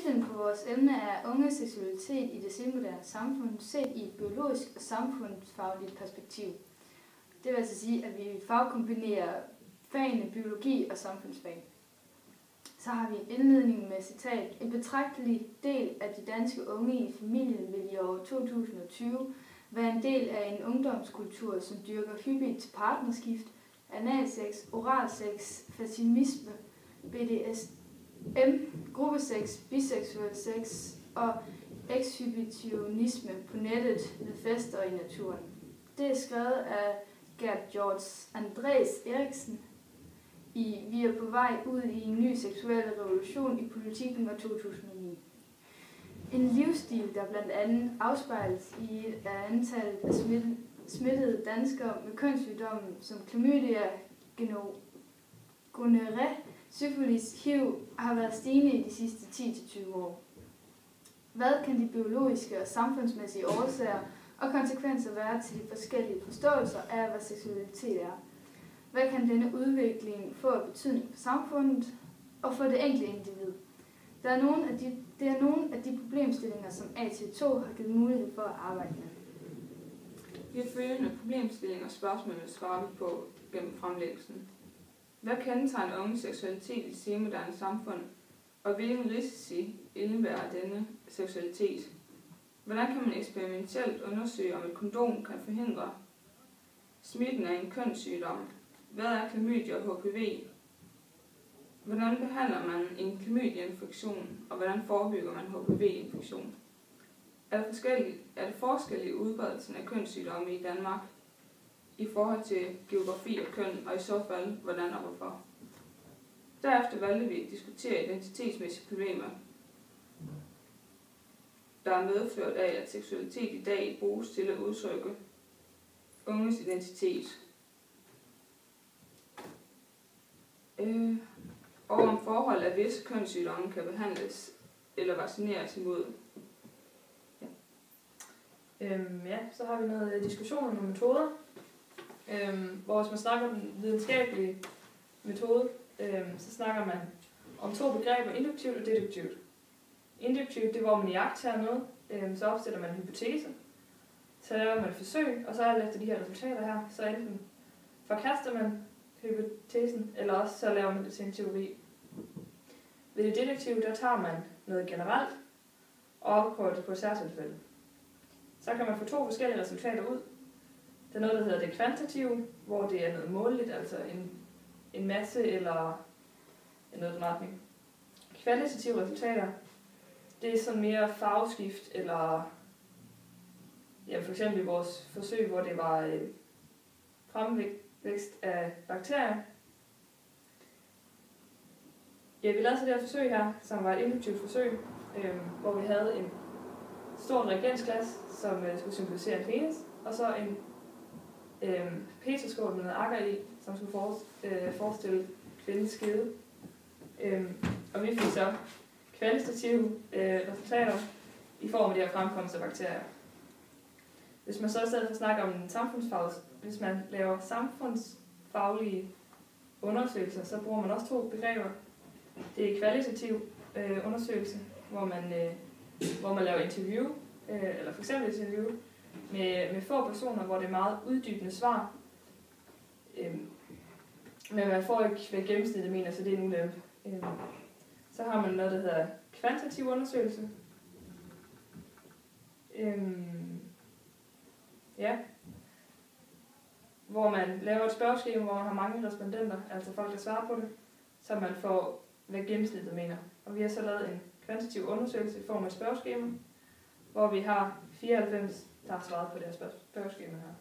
Titlen på vores emne er Unge seksualitet i det senmoderne samfund set i et biologisk og samfundsfagligt perspektiv. Det vil altså sige, at vi fagkombinerer fagene biologi og samfundsfag. Så har vi en indledning med citat. En betragtelig del af de danske unge i familien vil i år 2020 være en del af en ungdomskultur, som dyrker hyppigt partnerskift, analsex, oralsex, feminisme, BDSM, gruppesex, biseksuel sex og ekshibitionisme på nettet, ved fester og i naturen. Det er skrevet af Gert George Andrés Eriksen i Vi er på vej ud i en ny seksuel revolution i politikken var 2009. En livsstil, der blandt andet afspejles i et af antallet af smittede danskere med kønssygdommen som klamydia, gonorré, syfilis, HIV har været stigende i de sidste 10-20 år. Hvad kan de biologiske og samfundsmæssige årsager og konsekvenser være til de forskellige forståelser af, hvad seksualitet er? Hvad kan denne udvikling få af betydning for samfundet og for det enkelte individ? Det er nogle af de problemstillinger, som AT2 har givet mulighed for at arbejde med. De følgende problemstillinger og spørgsmål svarer vi på gennem fremlæggelsen. Hvad kendetegner unge seksualitet i det senmoderne samfund, og hvilken risici indebærer denne seksualitet? Hvordan kan man eksperimentelt undersøge, om et kondom kan forhindre smitten af en kønssygdom? Hvad er klamydia og HPV? Hvordan behandler man en klamydia-infektion, og hvordan forebygger man HPV-infektion? Er det forskellige udbredelsen af kønssygdomme i Danmark i forhold til geografi og køn, og i så fald, hvordan og hvorfor? Derefter valgte vi at diskutere identitetsmæssige problemer, der er medført af, at seksualitet i dag bruges til at udtrykke unges identitet. Og om forhold af visse kønssygdomme kan behandles eller vaccineres imod. Så har vi noget diskussion om metoder, hvor hvis man snakker om den videnskabelige metode, så snakker man om to begreber, induktivt og deduktivt. Induktivt, det er, hvor man iagttager noget, så opstiller man en hypotese, så laver man et forsøg, og så alt efter de her resultater her, så enten forkaster man hypotesen, eller også så laver man det til en teori. Ved det deduktive, der tager man noget generelt, og opprøver det på et særtilfælde. Så kan man få to forskellige resultater ud. Der er noget, der hedder det kvantitative, hvor det er noget måleligt, altså en masse eller noget retning. Kvalitative resultater, det er sådan mere farveskift, eller for eksempel i vores forsøg, hvor det var fremvækst af bakterier. Vi lavede så det her forsøg her, som var et induktivt forsøg, hvor vi havde en stor reagensglas, som skulle symbolisere en penis, og så en petriskål med noget akker i, som skulle forestille kvindens skede. Og vi fik så kvalitative resultater i form af de her fremkomst af bakterier. Hvis man så i stedet for snakker om hvis man laver samfundsfaglige undersøgelser, så bruger man også to begreber. Det er kvalitativ undersøgelse, hvor man laver interview, eller for eksempel interview, med få personer, hvor det er meget uddybende svar. Men man får ikke, hvad gennemsnittet mener, så det er en ulempe. Så har man noget, der hedder kvantitativ undersøgelse. Hvor man laver et spørgeskema, hvor man har mange respondenter, altså folk, der svarer på det, så man får, hvad gennemsnittet mener. Og vi har så lavet en kvantitativ undersøgelse i form af et spørgeskema, hvor vi har 94, der har svaret på det her spørgeskema her.